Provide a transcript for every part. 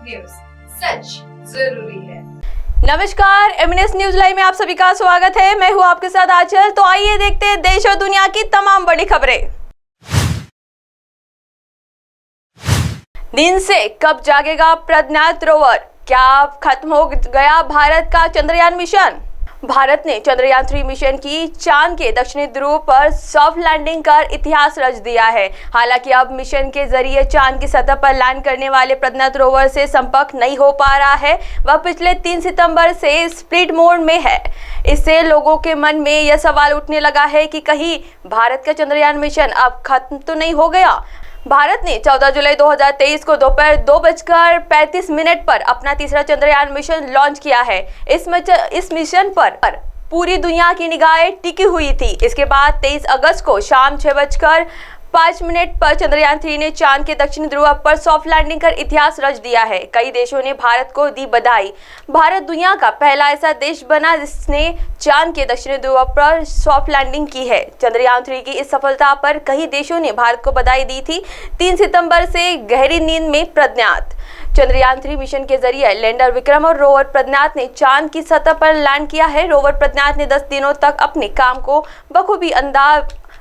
News, सच जरूरी है। नमस्कार, एमएनएस न्यूज लाइव में आप सभी का स्वागत है। मैं हूं आपके साथ आंचल। तो आइए देखते हैं देश और दुनिया की तमाम बड़ी खबरें। नींद से कब जागेगा प्रज्ञात रोवर? क्या अब खत्म हो गया भारत का चंद्रयान मिशन? भारत ने चंद्रयान 3 मिशन की चांद के दक्षिणी ध्रुव पर सॉफ्ट लैंडिंग कर इतिहास रच दिया है। हालांकि अब मिशन के जरिए चांद की सतह पर लैंड करने वाले प्रज्ञात रोवर से संपर्क नहीं हो पा रहा है। वह पिछले 3 सितंबर से स्प्लिट मोड में है। इससे लोगों के मन में यह सवाल उठने लगा है कि कहीं भारत का चंद्रयान मिशन अब खत्म तो नहीं हो गया। भारत ने 14 जुलाई 2023 को दोपहर 2:35 पर अपना तीसरा चंद्रयान मिशन लॉन्च किया है। इस मिशन पर पूरी दुनिया की निगाहें टिकी हुई थी। इसके बाद 23 अगस्त को शाम 6:05 पर चंद्रयान 3 ने चांद के दक्षिणी ध्रुव पर सॉफ्ट लैंडिंग कर इतिहास रच दिया है। कई देशों ने भारत को दी बधाई। भारत दुनिया का पहला ऐसा देश बना जिसने चांद के दक्षिणी ध्रुव पर सॉफ्ट लैंडिंग की है। चंद्रयान 3 की इस सफलता पर कई देशों ने भारत को बधाई दी थी। 3 सितंबर से गहरी नींद में प्रज्ञात। चंद्रयान 3 मिशन के जरिए लैंडर विक्रम और रोवर प्रज्ञात ने चांद की सतह पर लैंड किया है। रोवर प्रज्ञात ने 10 दिनों तक अपने काम को बखूबी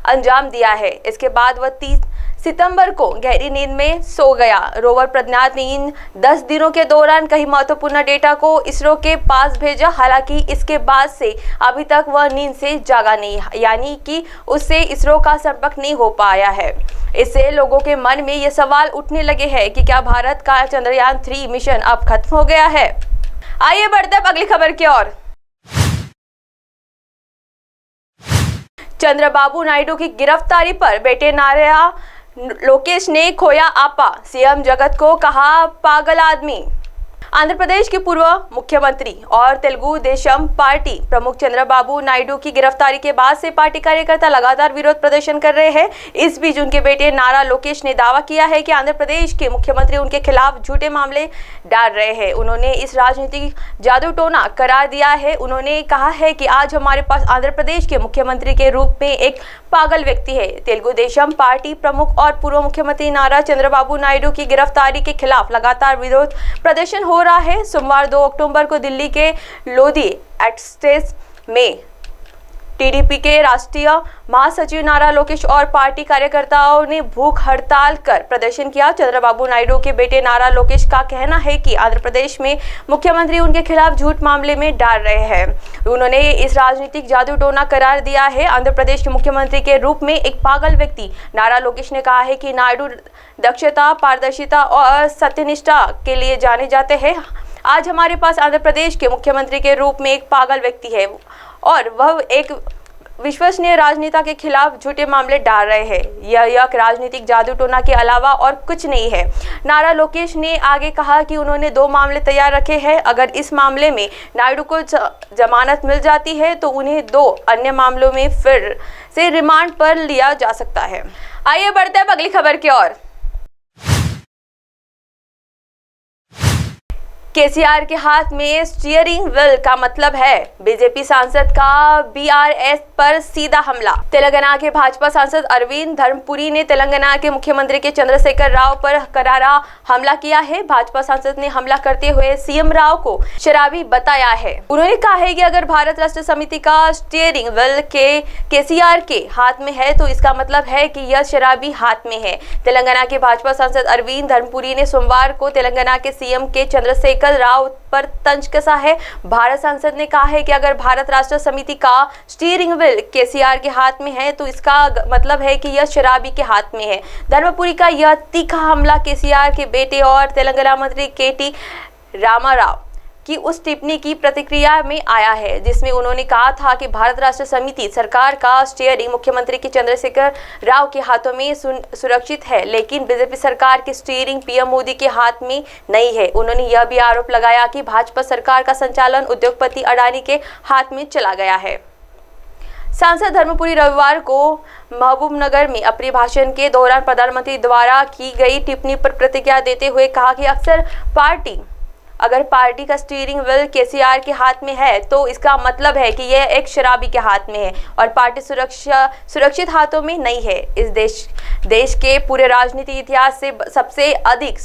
अंजाम दिया है। इसके बाद वह 30 सितंबर को गहरी नींद में सो गया। रोवर प्रज्ञात ने इन 10 दिनों के दौरान कई महत्वपूर्ण डेटा को इसरो के पास भेजा। हालांकि इसके बाद से अभी तक वह नींद से जागा नहीं, यानी कि उससे इसरो का संपर्क नहीं हो पाया है। इससे लोगों के मन में ये सवाल उठने लगे हैं कि क्या भारत का चंद्रयान 3 मिशन अब खत्म हो गया है। आइए बढ़ते हैं अगली खबर की ओर। चंद्रबाबू नायडू की गिरफ्तारी पर बेटे नारा लोकेश ने खोया आपा। सीएम जगत को कहा पागल आदमी। आंध्र प्रदेश के पूर्व मुख्यमंत्री और तेलुगु देशम पार्टी प्रमुख चंद्रबाबू नायडू की गिरफ्तारी के बाद से पार्टी कार्यकर्ता लगातार विरोध प्रदर्शन कर रहे हैं। इस बीच उनके बेटे नारा लोकेश ने दावा किया है कि आंध्र प्रदेश के मुख्यमंत्री उनके खिलाफ झूठे मामले डाल रहे हैं। उन्होंने इस राजनीतिक जादू टोना करार दिया है। उन्होंने कहा है कि आज हमारे पास आंध्र प्रदेश के मुख्यमंत्री के रूप में एक पागल व्यक्ति है। तेलुगु देशम पार्टी प्रमुख और पूर्व मुख्यमंत्री नारा चंद्रबाबू नायडू की गिरफ्तारी के खिलाफ लगातार विरोध प्रदर्शन हो रहा है। सोमवार 2 अक्टूबर को दिल्ली के लोधी एक्सप्रेस में टीडीपी के राष्ट्रीय महासचिव नारा लोकेश और पार्टी कार्यकर्ताओं ने भूख हड़ताल कर प्रदर्शन किया। चंद्रबाबू नायडू के बेटे नारा लोकेश का कहना है कि आंध्र प्रदेश में मुख्यमंत्री उनके खिलाफ झूठ मामले में डाल रहे हैं। उन्होंने इस राजनीतिक जादू टोना करार दिया है। आंध्र प्रदेश के मुख्यमंत्री के रूप में एक पागल व्यक्ति नारा लोकेश ने कहा है कि नायडू दक्षता, पारदर्शिता और सत्यनिष्ठा के लिए जाने जाते हैं। आज हमारे पास आंध्र प्रदेश के मुख्यमंत्री के रूप में एक पागल व्यक्ति है और वह एक विश्वसनीय राजनेता के खिलाफ झूठे मामले डाल रहे हैं। यह राजनीतिक जादू टोना के अलावा और कुछ नहीं है। नारा लोकेश ने आगे कहा कि उन्होंने 2 मामले तैयार रखे हैं। अगर इस मामले में नायडू को जमानत मिल जाती है तो उन्हें 2 अन्य मामलों में फिर से रिमांड पर लिया जा सकता है। आइए बढ़ते हैं अगली खबर की ओर। केसीआर के हाथ में स्टीयरिंग व्हील का मतलब है बीजेपी सांसद का बीआरएस पर सीधा हमला। तेलंगाना के भाजपा सांसद अरविंद धर्मपुरी ने तेलंगाना के मुख्यमंत्री के चंद्रशेखर राव पर करारा हमला किया है। भाजपा सांसद ने हमला करते हुए सीएम राव को शराबी बताया है। उन्होंने कहा है कि अगर भारत राष्ट्र समिति का स्टीयरिंग व्हील के केसीआर के हाथ में है तो इसका मतलब है कि यह शराबी हाथ में है। तेलंगाना के भाजपा सांसद अरविंद धर्मपुरी ने सोमवार को तेलंगाना के सीएम के चंद्रशेखर राव पर तंज कसा है। भारत सांसद ने कहा है कि अगर भारत राष्ट्र समिति का स्टीयरिंग व्हील केसीआर के हाथ में है तो इसका मतलब है कि यह शराबी के हाथ में है। धर्मपुरी का यह तीखा हमला केसीआर के बेटे और तेलंगाना मंत्री केटी रामाराव की उस टिप्पणी की प्रतिक्रिया में आया है जिसमें उन्होंने कहा था कि भारत राष्ट्र समिति सरकार का स्टीयरिंग मुख्यमंत्री के चंद्रशेखर राव के हाथों में सुरक्षित है, लेकिन बीजेपी सरकार की स्टीयरिंग पीएम मोदी के हाथ में नहीं है। उन्होंने यह भी आरोप लगाया कि भाजपा सरकार का संचालन उद्योगपति अडानी के हाथ में चला गया है। सांसद धर्मपुरी रविवार को महबूबनगर में अपने भाषण के दौरान प्रधानमंत्री द्वारा की गई टिप्पणी पर प्रतिक्रिया देते हुए कहा कि अगर पार्टी का स्टीयरिंग व्हील केसीआर के हाथ में है तो इसका मतलब है कि यह एक शराबी के हाथ में है और पार्टी सुरक्षित हाथों में नहीं है। इस देश के पूरे राजनीतिक इतिहास से सबसे अधिक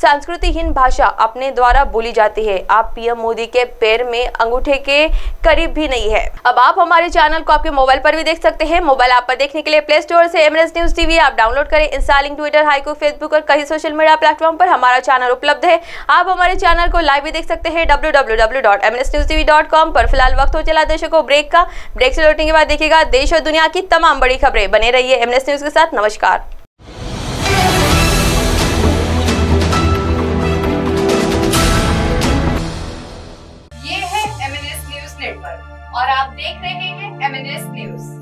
संस्कृतिहीन भाषा अपने द्वारा बोली जाती है। आप पीएम मोदी के पैर में अंगूठे के करीब भी नहीं है। अब आप हमारे चैनल को आपके मोबाइल पर भी देख सकते हैं। मोबाइल ऐप पर देखने के लिए प्ले स्टोर से MNS न्यूज टीवी आप डाउनलोड करें। इंस्टॉलिंग ट्विटर, हाइकू, फेसबुक और कई सोशल मीडिया प्लेटफॉर्म पर हमारा चैनल उपलब्ध है। आप हमारे चैनल को लाइव भी देख सकते हैं www.mnsnewstv.com पर। फिलहाल वक्त हो चला दर्शकों ब्रेक का। ब्रेक से लौटने के बाद देखिएगा देश और दुनिया की तमाम बड़ी खबरें। बने रहिए MNS न्यूज के साथ। नमस्कार। ये है MNS न्यूज नेटवर्क और आप देख रहे हैं MNS न्यूज।